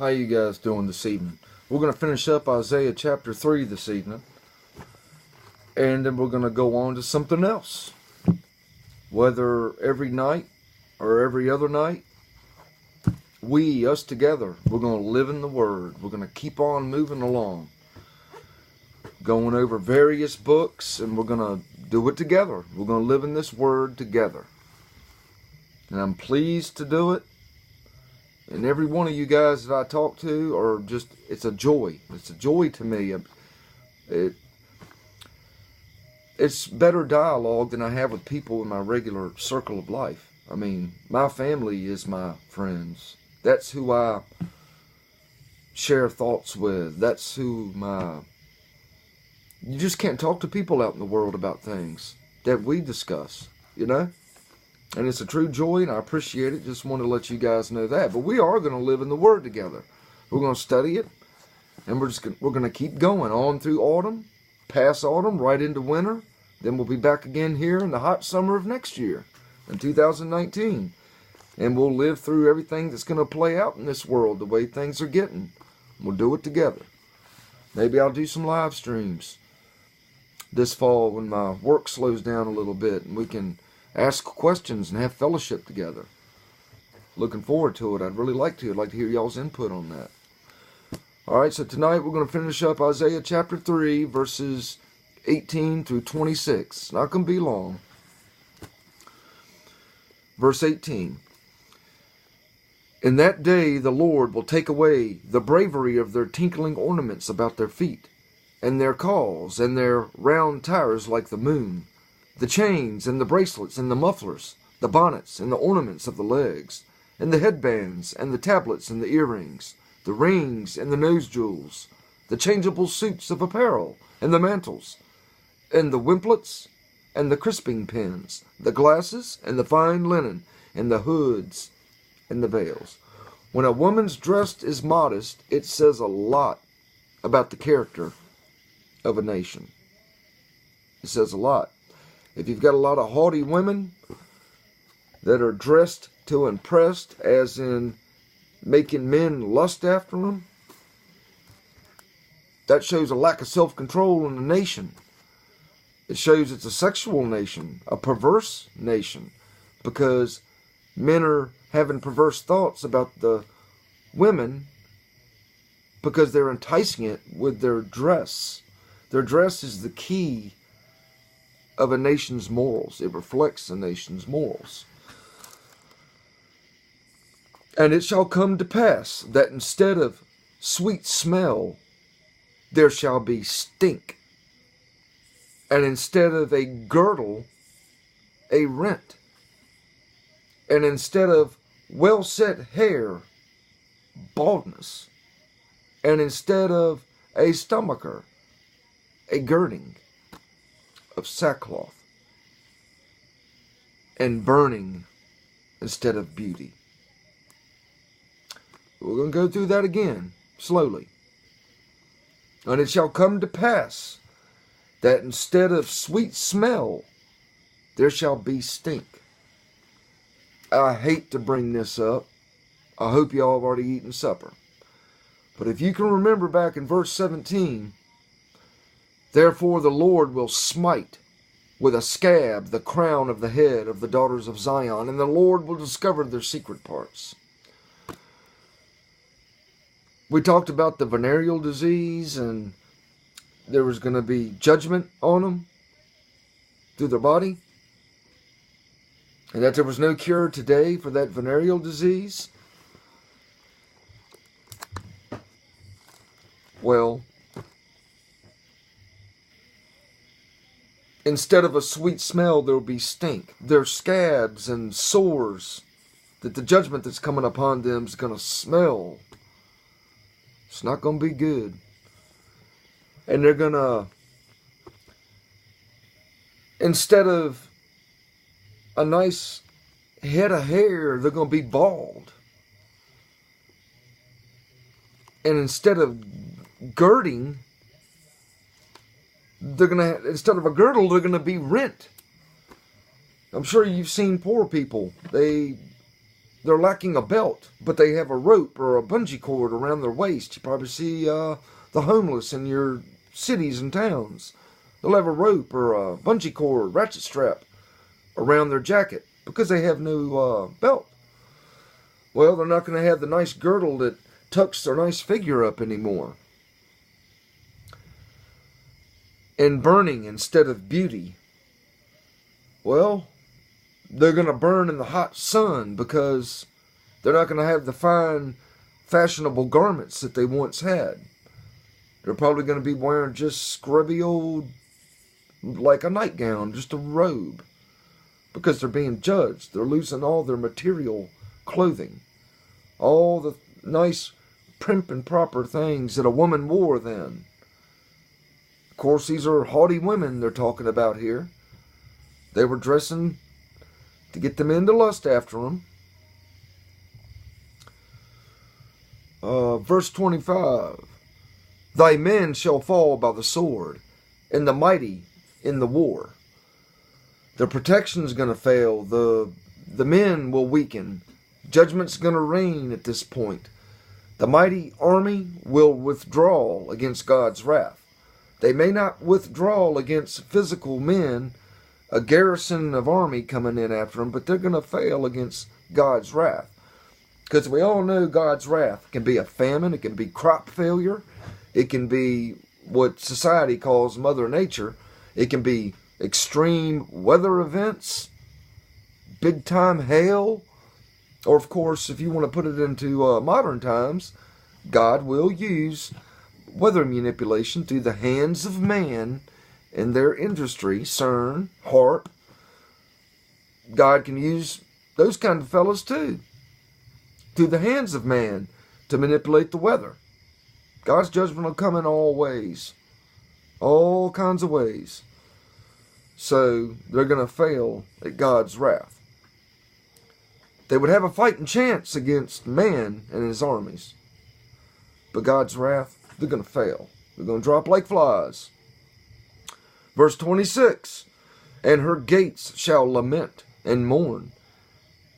How you guys doing this evening? We're going to finish up Isaiah chapter 3 this evening. And then we're going to go on to something else. Whether every night or every other night, us together, we're going to live in the Word. We're going to keep on moving along. Going over various books, and we're going to do it together. We're going to live in this Word together. And I'm pleased to do it. And every one of you guys that I talk to are just, it's a joy. It's a joy to me. It's better dialogue than I have with people in my regular circle of life. I mean, my family is my friends. That's who I share thoughts with. That's who you just can't talk to people out in the world about things that we discuss, you know? And it's a true joy, and I appreciate it. Just want to let you guys know that. But we are going to live in the Word together. We're going to study it, and we're going to keep going on through autumn, past autumn, right into winter. Then we'll be back again here in the hot summer of next year, in 2019. And we'll live through everything that's going to play out in this world, the way things are getting. We'll do it together. Maybe I'll do some live streams this fall when my work slows down a little bit, and we can ask questions and have fellowship together. Looking forward to it. I'd really like to. I'd like to hear y'all's input on that. Alright, so tonight we're going to finish up Isaiah chapter 3, verses 18 through 26. Not going to be long. Verse 18. In that day the Lord will take away the bravery of their tinkling ornaments about their feet, and their cauls, and their round tires like the moon, the chains, and the bracelets, and the mufflers, the bonnets, and the ornaments of the legs, and the headbands, and the tablets, and the earrings, the rings, and the nose jewels, the changeable suits of apparel, and the mantles, and the wimplets, and the crisping pins, the glasses, and the fine linen, and the hoods, and the veils. When a woman's dressed is modest, it says a lot about the character of a nation. It says a lot. If you've got a lot of haughty women that are dressed to impress, as in making men lust after them, that shows a lack of self-control in the nation. It shows it's a sexual nation, a perverse nation, because men are having perverse thoughts about the women because they're enticing it with their dress. Their dress is the key of a nation's morals. It reflects a nation's morals. And it shall come to pass that instead of sweet smell, there shall be stink. And instead of a girdle, a rent. And instead of well-set hair, baldness. And instead of a stomacher, a girding of sackcloth, and burning instead of beauty. We're going to go through that again, slowly. And it shall come to pass that instead of sweet smell, there shall be stink. I hate to bring this up. I hope y'all have already eaten supper. But if you can remember back in verse 17, therefore the Lord will smite with a scab the crown of the head of the daughters of Zion, and the Lord will discover their secret parts. We talked about the venereal disease, and there was going to be judgment on them through their body, and that there was no cure today for that venereal disease. Well, instead of a sweet smell, there will be stink. There's scabs and sores that the judgment that's coming upon them is going to smell. It's not going to be good. And they're going to, instead of a nice head of hair, they're going to be bald. And instead of girding, they're going to, instead of a girdle, they're going to be rent. I'm sure you've seen poor people. They they're lacking a belt, but they have a rope or a bungee cord around their waist. You probably see the homeless in your cities and towns. They'll have a rope or a bungee cord, ratchet strap around their jacket because they have no belt. Well, they're not going to have the nice girdle that tucks their nice figure up anymore. And burning instead of beauty. Well, they're going to burn in the hot sun because they're not going to have the fine, fashionable garments that they once had. They're probably going to be wearing just scrubby old, like a nightgown, just a robe. Because they're being judged. They're losing all their material clothing. All the nice, prim and proper things that a woman wore then. Of course, these are haughty women they're talking about here. They were dressing to get the men to lust after them. Verse 25. Thy men shall fall by the sword, and the mighty in the war. The protection's going to fail. The men will weaken. Judgment's going to reign at this point. The mighty army will withdraw against God's wrath. They may not withdraw against physical men, a garrison of army coming in after them, but they're going to fail against God's wrath. Because we all know God's wrath can be a famine, it can be crop failure, it can be what society calls Mother Nature, it can be extreme weather events, big time hail, or of course, if you want to put it into modern times, God will use weather manipulation through the hands of man in their industry, CERN, HARP. God can use those kind of fellas too, through the hands of man, to manipulate the weather. God's judgment will come in all ways, all kinds of ways. So they're going to fail at God's wrath. They would have a fighting chance against man and his armies. But God's wrath, they're going to fail. They're going to drop like flies. Verse 26. And her gates shall lament and mourn,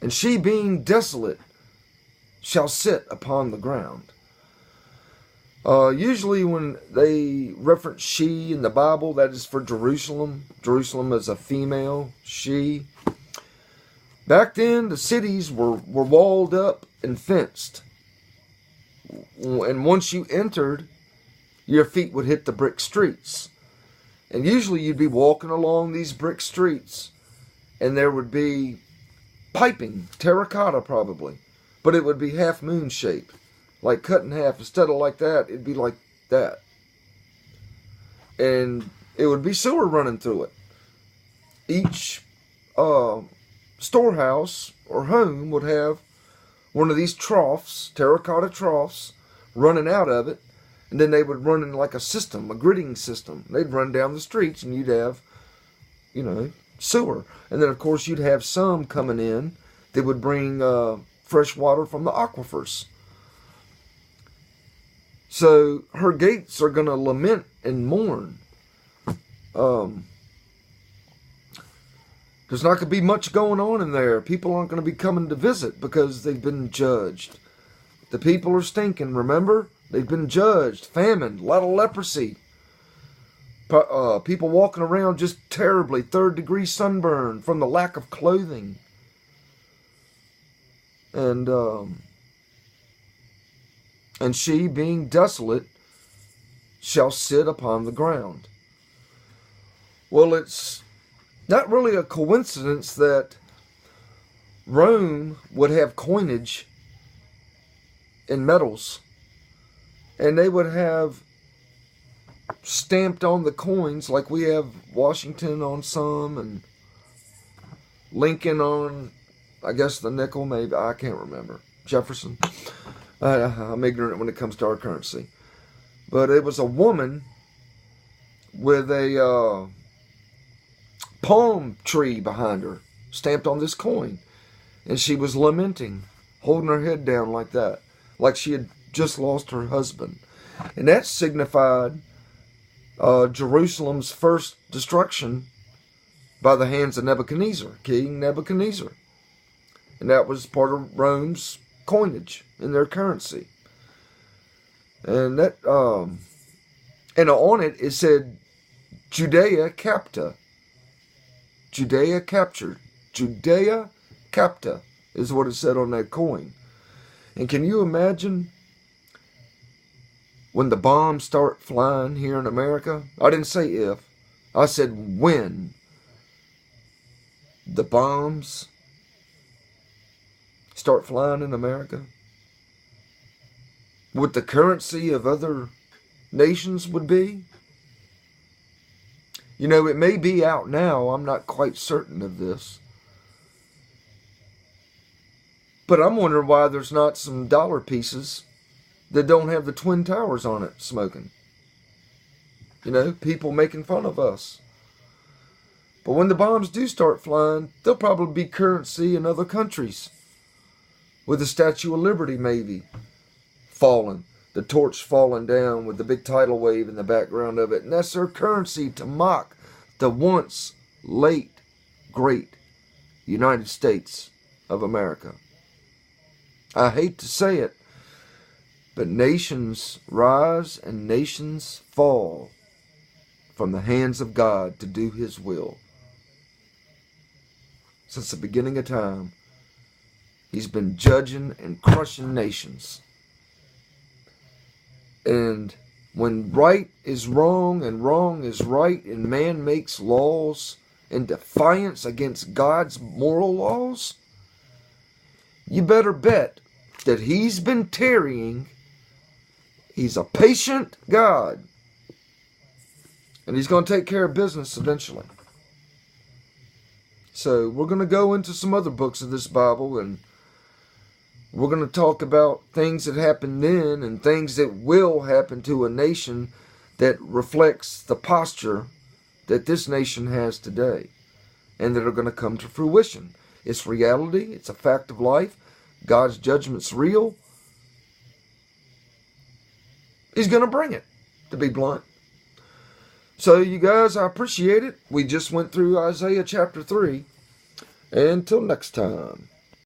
and she being desolate shall sit upon the ground. Usually when they reference she in the Bible, that is for Jerusalem. Jerusalem is a female, she. Back then, the cities were walled up and fenced. And once you entered, your feet would hit the brick streets. And usually you'd be walking along these brick streets, and there would be piping, terracotta probably, but it would be half moon shaped. Like cut in half. Instead of like that, it'd be like that. And it would be sewer running through it. Each storehouse or home would have one of these troughs, terracotta troughs, running out of it. And then they would run in like a system, a gridding system. They'd run down the streets and you'd have, sewer. And then of course you'd have some coming in that would bring fresh water from the aquifers. So her gates are going to lament and mourn. There's not going to be much going on in there. People aren't going to be coming to visit because they've been judged. The people are stinking, remember? They've been judged, famine, a lot of leprosy. People walking around just terribly, 3rd-degree sunburn from the lack of clothing. And she, being desolate, shall sit upon the ground. Well, it's not really a coincidence that Rome would have coinage in metals. And they would have stamped on the coins, like we have Washington on some, and Lincoln on, I guess, the nickel, maybe. I can't remember. Jefferson. I'm ignorant when it comes to our currency. But it was a woman with a palm tree behind her, stamped on this coin. And she was lamenting, holding her head down like that, like she had just lost her husband. And that signified Jerusalem's first destruction by the hands of Nebuchadnezzar, King Nebuchadnezzar. And that was part of Rome's coinage in their currency. And that and on it said Judea capta. Judea captured. Judea capta is what it said on that coin. And can you imagine when the bombs start flying here in America? I didn't say if. I said when the bombs start flying in America. What the currency of other nations would be. You know, it may be out now. I'm not quite certain of this. But I'm wondering why there's not some dollar pieces that don't have the Twin Towers on it smoking. You know, people making fun of us. But when the bombs do start flying, there'll probably be currency in other countries. With the Statue of Liberty maybe falling. The torch falling down with the big tidal wave in the background of it. And that's their currency to mock the once late, great United States of America. I hate to say it, but nations rise and nations fall from the hands of God to do His will. Since the beginning of time, He's been judging and crushing nations. And when right is wrong and wrong is right, and man makes laws in defiance against God's moral laws, you better bet that He's been tarrying. He's a patient God. And He's going to take care of business eventually. So we're going to go into some other books of this Bible, and we're going to talk about things that happened then and things that will happen to a nation that reflects the posture that this nation has today and that are going to come to fruition. It's reality. It's a fact of life. God's judgment's real. He's going to bring it, to be blunt. So you guys, I appreciate it. We just went through Isaiah chapter 3. Until next time.